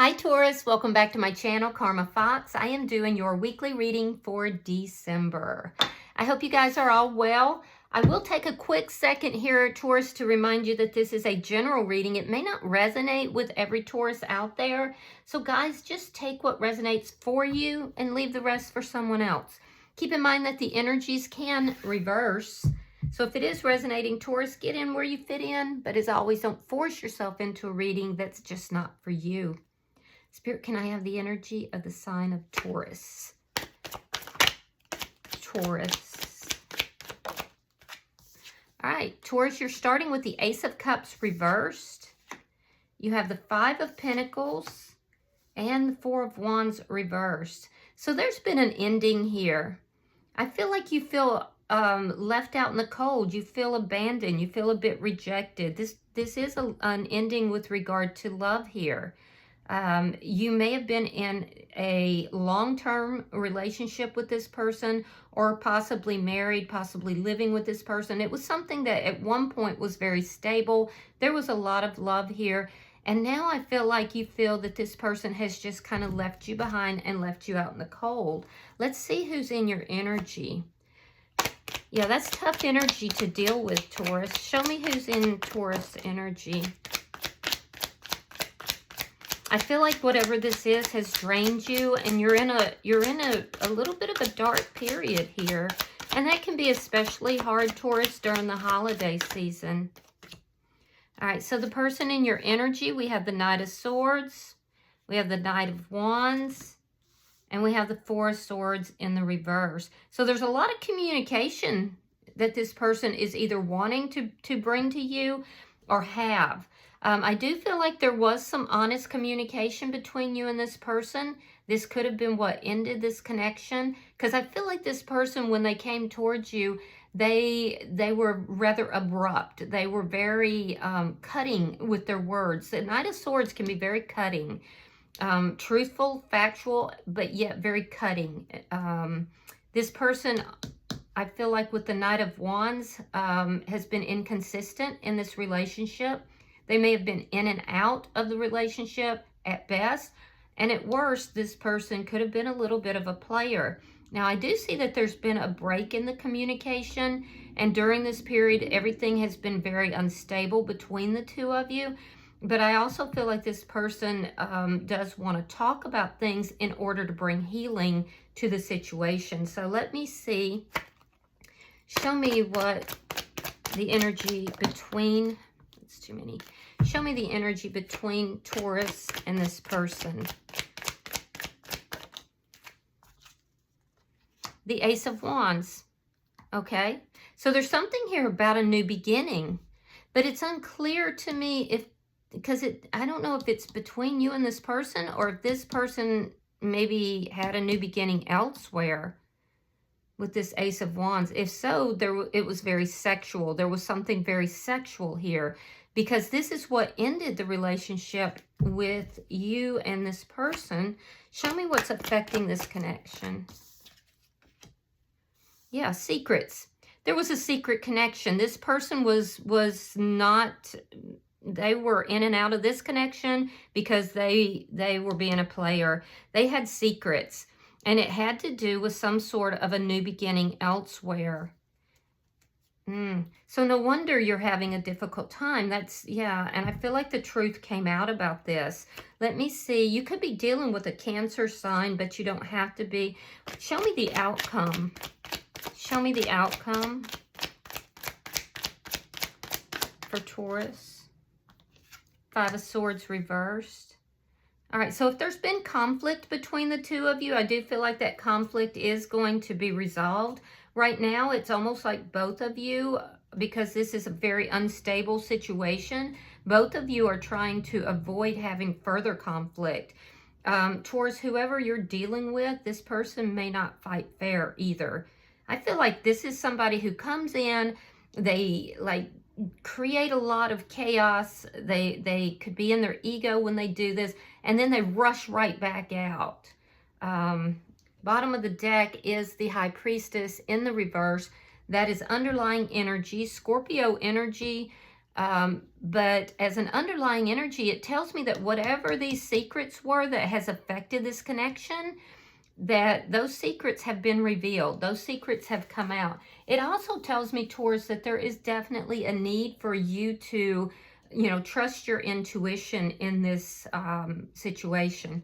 Hi Taurus, welcome back to my channel, Karma Fox. I am doing your weekly reading for December. I hope you guys are all well. I will take a quick second here, Taurus, to remind you that this is a general reading. It may not resonate with every Taurus out there. So guys, just take what resonates for you and leave the rest for someone else. Keep in mind that the energies can reverse. So if it is resonating, Taurus, get in where you fit in. But as always, don't force yourself into a reading that's just not for you. Spirit, can I have the energy of the sign of Taurus? Taurus. All right, Taurus, you're starting with the Ace of Cups reversed. You have the Five of Pentacles and the Four of Wands reversed. So there's been an ending here. I feel like you feel left out in the cold. You feel abandoned. You feel a bit rejected. This is an ending with regard to love here. You may have been in a long-term relationship with this person, or possibly married, possibly living with this person. It was something that at one point was very stable. There was a lot of love here. And now I feel like you feel that this person has just kind of left you behind and left you out in the cold. Let's see who's in your energy. Yeah, that's tough energy to deal with, Taurus. Show me who's in Taurus energy. I feel like whatever this is has drained you, and you're in a little bit of a dark period here. And that can be especially hard, Taurus, during the holiday season. All right, so the person in your energy, we have the Knight of Swords, we have the Knight of Wands, and we have the Four of Swords in the reverse. So there's a lot of communication that this person is either wanting to bring to you or have. I do feel like there was some honest communication between you and this person. This could have been what ended this connection, because I feel like this person, when they came towards you, they were rather abrupt. They were very cutting with their words. The Knight of Swords can be very cutting, truthful, factual, but yet very cutting. This person, I feel like with the Knight of Wands, has been inconsistent in this relationship. They may have been in and out of the relationship at best. And at worst, this person could have been a little bit of a player. Now, I do see that there's been a break in the communication. And during this period, everything has been very unstable between the two of you. But I also feel like this person does want to talk about things in order to bring healing to the situation. So let me see. Show me what the energy between... It's too many. Show me the energy between Taurus and this person. The Ace of Wands. Okay. So there's something here about a new beginning, but it's unclear to me I don't know if it's between you and this person, or if this person maybe had a new beginning elsewhere with this Ace of Wands. If so, it was very sexual. There was something very sexual here, because this is what ended the relationship with you and this person. Show me what's affecting this connection. Yeah, secrets. There was a secret connection. This person was not... They were in and out of this connection because they were being a player. They had secrets, and it had to do with some sort of a new beginning elsewhere. So no wonder you're having a difficult time. Yeah, and I feel like the truth came out about this. Let me see. You could be dealing with a Cancer sign, but you don't have to be. Show me the outcome. Show me the outcome for Taurus. Five of Swords reversed. All right, so if there's been conflict between the two of you, I do feel like that conflict is going to be resolved. Right now, it's almost like both of you, because this is a very unstable situation, both of you are trying to avoid having further conflict. Taurus, whoever you're dealing with, this person may not fight fair either. I feel like this is somebody who comes in, they create a lot of chaos. They could be in their ego when they do this, and then they rush right back out. Bottom of the deck is the High Priestess in the reverse. That is underlying energy, Scorpio energy. But as an underlying energy, it tells me that whatever these secrets were that has affected this connection, that those secrets have been revealed. Those secrets have come out. It also tells me, Taurus, that there is definitely a need for you to, trust your intuition in this situation.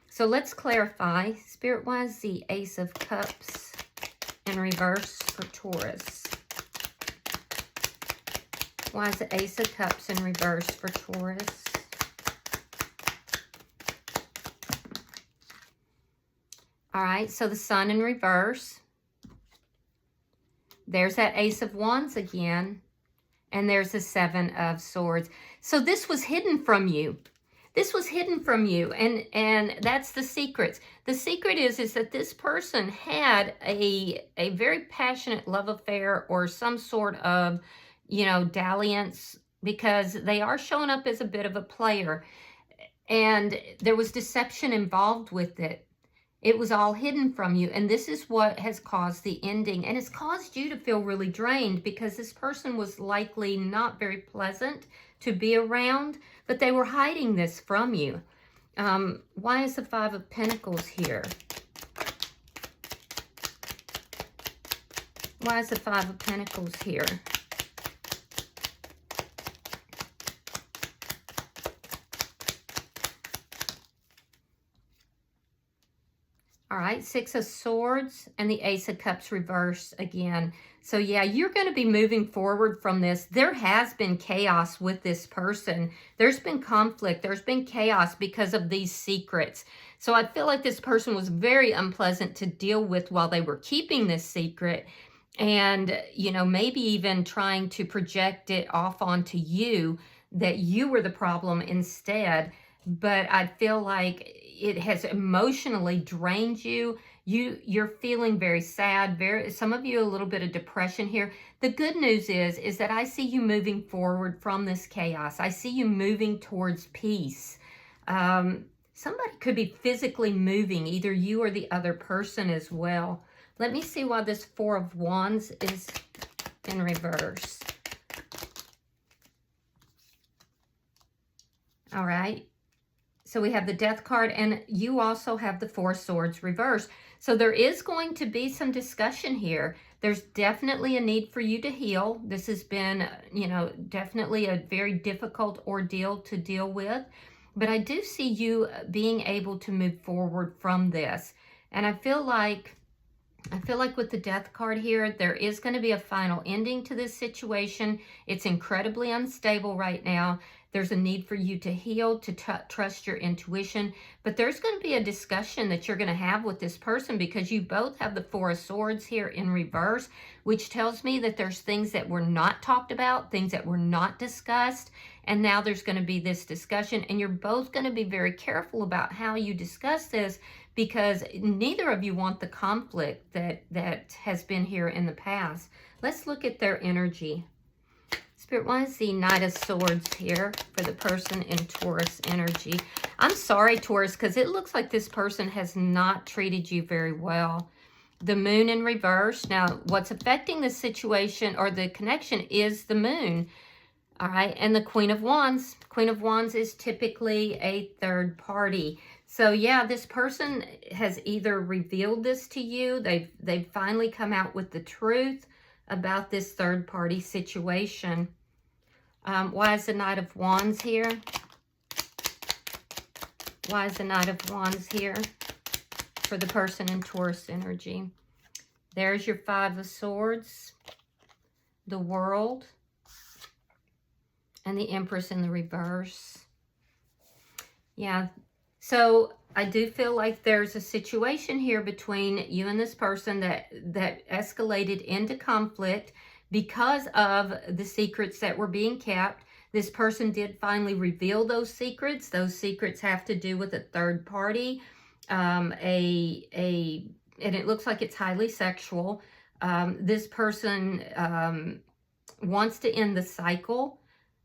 So let's clarify. Spirit-wise, the Ace of Cups in reverse for Taurus. Why is the Ace of Cups in reverse for Taurus? All right, so the Sun in reverse. There's that Ace of Wands again. And there's the Seven of Swords. So this was hidden from you. This was hidden from you. And that's the secret. The secret is that this person had a very passionate love affair or some sort of, dalliance, because they are showing up as a bit of a player. And there was deception involved with it. It was all hidden from you, and this is what has caused the ending, and it's caused you to feel really drained because this person was likely not very pleasant to be around, but they were hiding this from you. Why is the Five of Pentacles here? Why is the Five of Pentacles here? All right, Six of Swords and the Ace of Cups reversed again. So yeah, you're going to be moving forward from this. There has been chaos with this person. There's been conflict. There's been chaos because of these secrets. So I feel like this person was very unpleasant to deal with while they were keeping this secret. And, maybe even trying to project it off onto you, that you were the problem instead. But I feel like it has emotionally drained you. You're feeling very sad, some of you a little bit of depression here. The good news is that I see you moving forward from this chaos. I see you moving towards peace. Somebody could be physically moving, either you or the other person as well. Let me see why this Four of Wands is in reverse. All right. So we have the Death card, and you also have the Four of Swords reversed. So there is going to be some discussion here. There's definitely a need for you to heal. This has been, definitely a very difficult ordeal to deal with. But I do see you being able to move forward from this. And I feel like with the Death card here, there is going to be a final ending to this situation. It's incredibly unstable right now. There's a need for you to heal, to trust your intuition. But there's going to be a discussion that you're going to have with this person, because you both have the Four of Swords here in reverse, which tells me that there's things that were not talked about, things that were not discussed. And now there's going to be this discussion, and you're both going to be very careful about how you discuss this, because neither of you want the conflict that has been here in the past. Let's look at their energy. Spirit, why is the Knight of Swords here for the person in Taurus energy? I'm sorry, Taurus, because it looks like this person has not treated you very well. The Moon in reverse. Now, what's affecting the situation or the connection is the Moon. All right, and the Queen of Wands. Queen of Wands is typically a third party. So yeah, this person has either revealed this to you, they've finally come out with the truth about this third party situation. Why is the Knight of Wands here? Why is the Knight of Wands here for the person in Taurus energy? There's your Five of Swords, the World, and the Empress in the reverse. Yeah, so I do feel like there's a situation here between you and this person that escalated into conflict because of the secrets that were being kept. This person did finally reveal those secrets. Those secrets have to do with a third party, and it looks like it's highly sexual. This person wants to end the cycle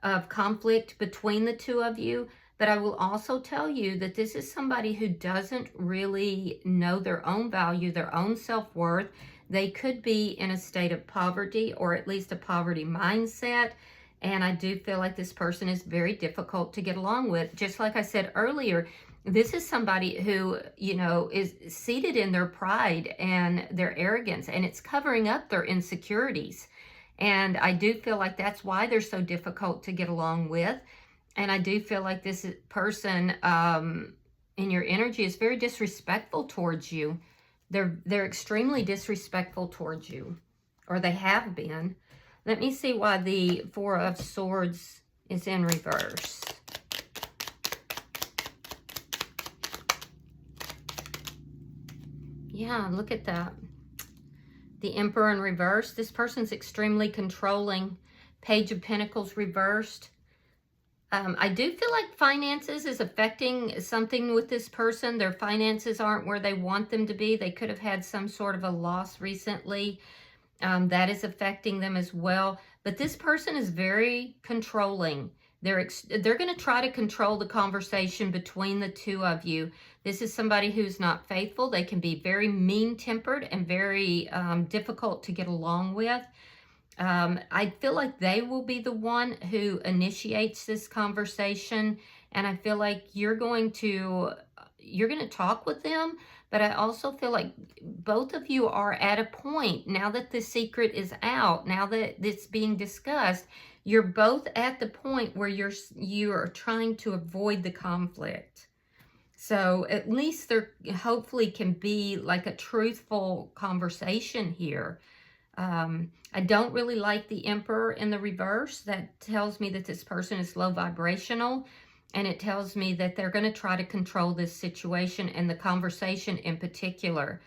of conflict between the two of you. But I will also tell you that this is somebody who doesn't really know their own value, their own self-worth. They could be in a state of poverty, or at least a poverty mindset. And I do feel like this person is very difficult to get along with. Just like I said earlier, this is somebody who, you know, is seated in their pride and their arrogance, and it's covering up their insecurities. And I do feel like that's why they're so difficult to get along with. And I do feel like this person in your energy is very disrespectful towards you. They're extremely disrespectful towards you, or they have been. Let me see why the Four of Swords is in reverse. Yeah, look at that. The Emperor in reverse. This person's extremely controlling. Page of Pentacles reversed. I do feel like finances is affecting something with this person. Their finances aren't where they want them to be. They could have had some sort of a loss recently. That is affecting them as well. But this person is very controlling. They're going to try to control the conversation between the two of you. This is somebody who's not faithful. They can be very mean-tempered and very difficult to get along with. I feel like they will be the one who initiates this conversation, and I feel like you're going to talk with them, but I also feel like both of you are at a point, now that the secret is out, now that it's being discussed, you're both at the point where you are trying to avoid the conflict. So at least there hopefully can be like a truthful conversation here. I don't really like the Emperor in the reverse. That tells me that this person is low vibrational, and it tells me that they're going to try to control this situation and the conversation in particular.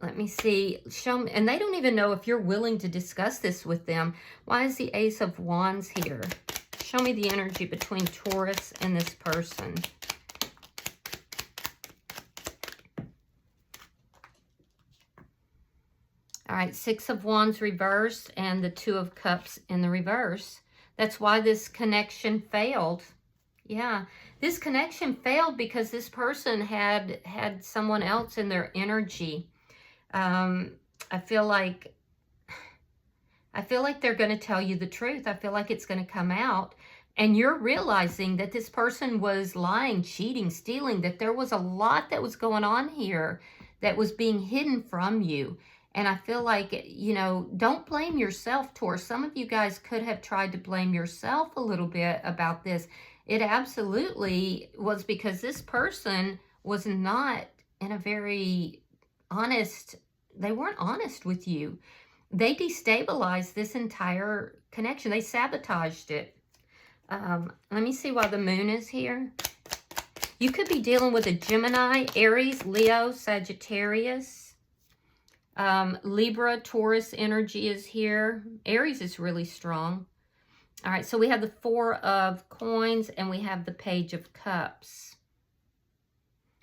Let me see. Show me, and they don't even know if you're willing to discuss this with them. Why is the Ace of Wands here? Show me the energy between Taurus and this person. All right, Six of Wands reversed and the Two of Cups in the reverse. That's why this connection failed. Yeah, this connection failed because this person had someone else in their energy. I feel like they're going to tell you the truth. I feel like it's going to come out. And you're realizing that this person was lying, cheating, stealing, that there was a lot that was going on here that was being hidden from you. And I feel like, you know, don't blame yourself, Taurus. Some of you guys could have tried to blame yourself a little bit about this. It absolutely was because this person was not in a very honest, they weren't honest with you. They destabilized this entire connection. They sabotaged it. Let me see why the Moon is here. You could be dealing with a Gemini, Aries, Leo, Sagittarius. Libra, Taurus energy is here. Aries is really strong. All right, so we have the Four of Coins and we have the Page of Cups.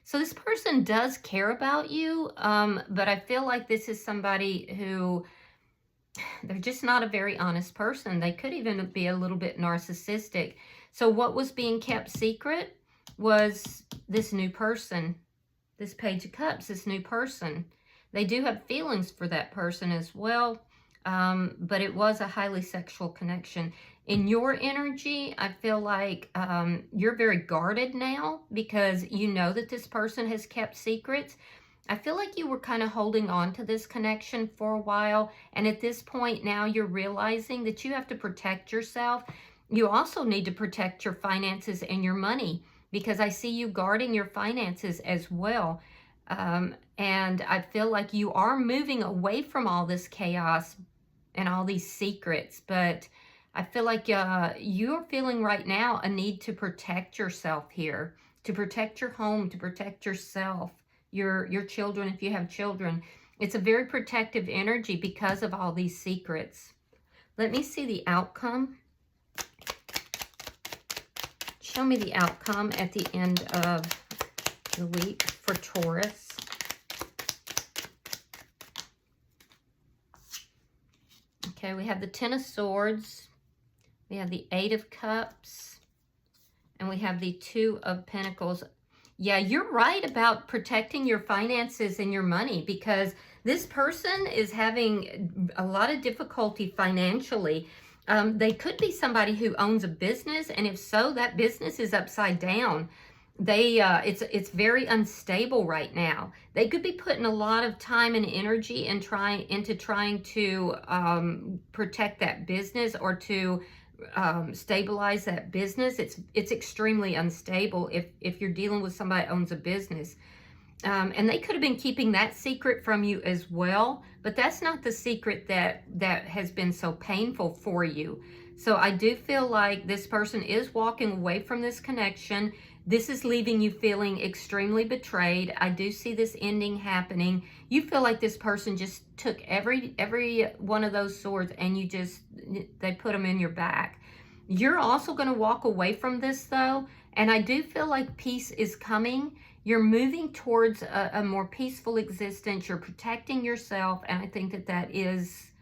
So this person does care about you, but I feel like this is somebody who, they're just not a very honest person. They could even be a little bit narcissistic. So what was being kept secret was this new person, this Page of Cups, this new person. They do have feelings for that person as well, but it was a highly sexual connection. In your energy, I feel like you're very guarded now because you know that this person has kept secrets. I feel like you were kind of holding on to this connection for a while, and at this point now you're realizing that you have to protect yourself. You also need to protect your finances and your money because I see you guarding your finances as well. And I feel like you are moving away from all this chaos and all these secrets, but I feel like you're feeling right now a need to protect yourself here, to protect your home, to protect yourself, your children if you have children. It's a very protective energy because of all these secrets. Let me see the outcome. Show me the outcome at the end of the week for Taurus. Okay, we have the Ten of Swords, we have the Eight of Cups, and we have the Two of Pentacles. Yeah, you're right about protecting your finances and your money, because this person is having a lot of difficulty financially. They could be somebody who owns a business, and if so, that business is upside down. It's very unstable right now. They could be putting a lot of time and energy into trying to protect that business, or to stabilize that business. It's extremely unstable if you're dealing with somebody that owns a business. And they could have been keeping that secret from you as well, but that's not the secret that has been so painful for you. So I do feel like this person is walking away from this connection. This is leaving you feeling extremely betrayed. I do see this ending happening. You feel like this person just took every one of those swords and they put them in your back. You're also going to walk away from this though, and I do feel like peace is coming. You're moving towards a more peaceful existence. You're protecting yourself, and I think that is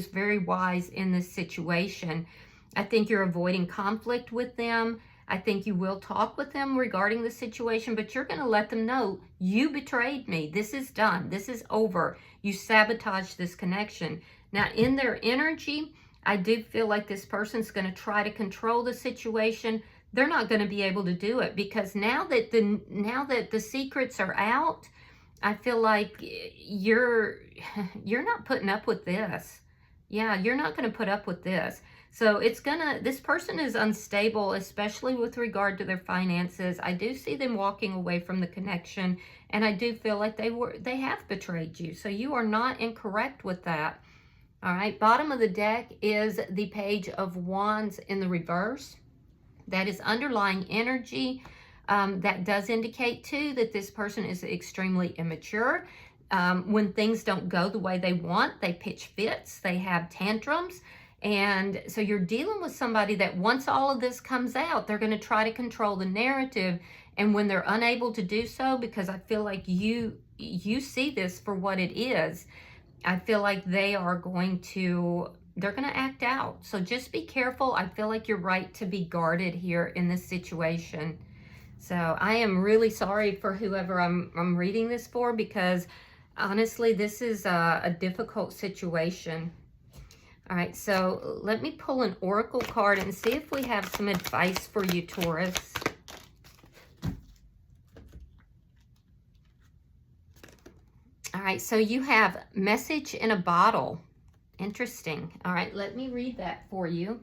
very wise in this situation. I think you're avoiding conflict with them. I think you will talk with them regarding the situation, but you're going to let them know, you betrayed me. This is done. This is over. You sabotaged this connection. Now, in their energy, I do feel like this person's going to try to control the situation. They're not going to be able to do it, because now that the secrets are out, I feel like you're not putting up with this. Yeah, you're not going to put up with this. So this person is unstable, especially with regard to their finances. I do see them walking away from the connection, and I do feel like they have betrayed you. So you are not incorrect with that. All right, bottom of the deck is the Page of Wands in the reverse. That is underlying energy. That does indicate too that this person is extremely immature. When things don't go the way they want, they pitch fits, they have tantrums. And so you're dealing with somebody that once all of this comes out, they're going to try to control the narrative. And when they're unable to do so, because I feel like you see this for what it is, I feel like they're going to act out. So just be careful. I feel like you're right to be guarded here in this situation. So I am really sorry for whoever I'm reading this for, because honestly, this is a difficult situation. All right, so let me pull an oracle card and see if we have some advice for you, Taurus. All right, so you have message in a bottle. Interesting. All right, let me read that for you.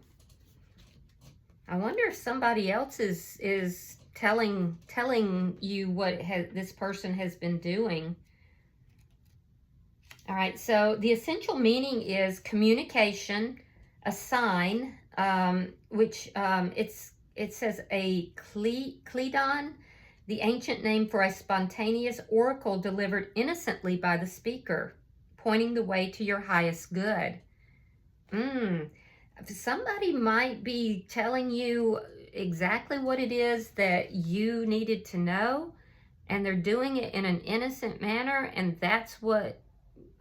I wonder if somebody else is telling you what this person has been doing. All right, so the essential meaning is communication, a sign, which it says a Cledon, the ancient name for a spontaneous oracle delivered innocently by the speaker, pointing the way to your highest good. Somebody might be telling you exactly what it is that you needed to know, and they're doing it in an innocent manner, and that's what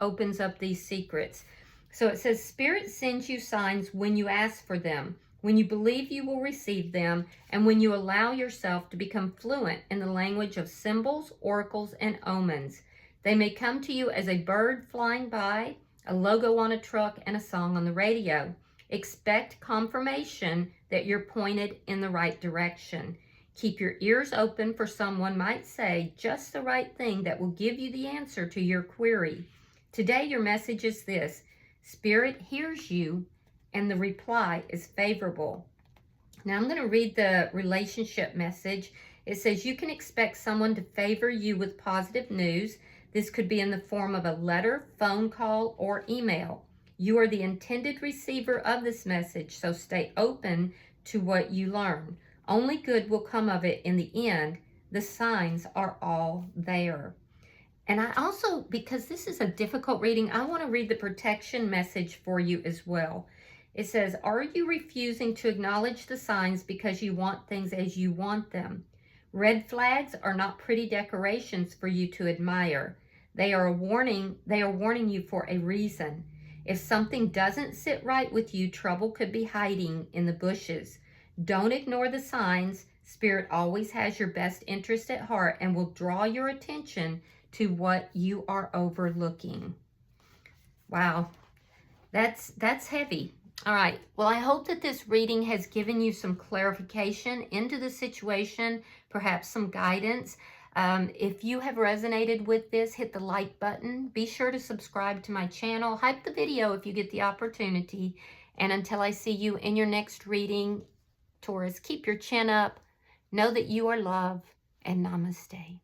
opens up these secrets. So it says, Spirit sends you signs when you ask for them, when you believe you will receive them, and when you allow yourself to become fluent in the language of symbols, oracles, and omens. They may come to you as a bird flying by, a logo on a truck, and a song on the radio. Expect confirmation that you're pointed in the right direction. Keep your ears open, for someone might say just the right thing that will give you the answer to your query. Today, your message is this: Spirit hears you, and the reply is favorable. Now, I'm going to read the relationship message. It says, you can expect someone to favor you with positive news. This could be in the form of a letter, phone call, or email. You are the intended receiver of this message, so stay open to what you learn. Only good will come of it in the end. The signs are all there. And I also, because this is a difficult reading, I want to read the protection message for you as well. It says, are you refusing to acknowledge the signs because you want things as you want them? Red flags are not pretty decorations for you to admire. They are warning you for a reason. If something doesn't sit right with you, trouble could be hiding in the bushes. Don't ignore the signs. Spirit always has your best interest at heart and will draw your attention to what you are overlooking. Wow, that's heavy. All right, well, I hope that this reading has given you some clarification into the situation, perhaps some guidance. If you have resonated with this, hit the like button. Be sure to subscribe to my channel. Hype the video if you get the opportunity. And until I see you in your next reading, Taurus, keep your chin up. Know that you are loved, and namaste.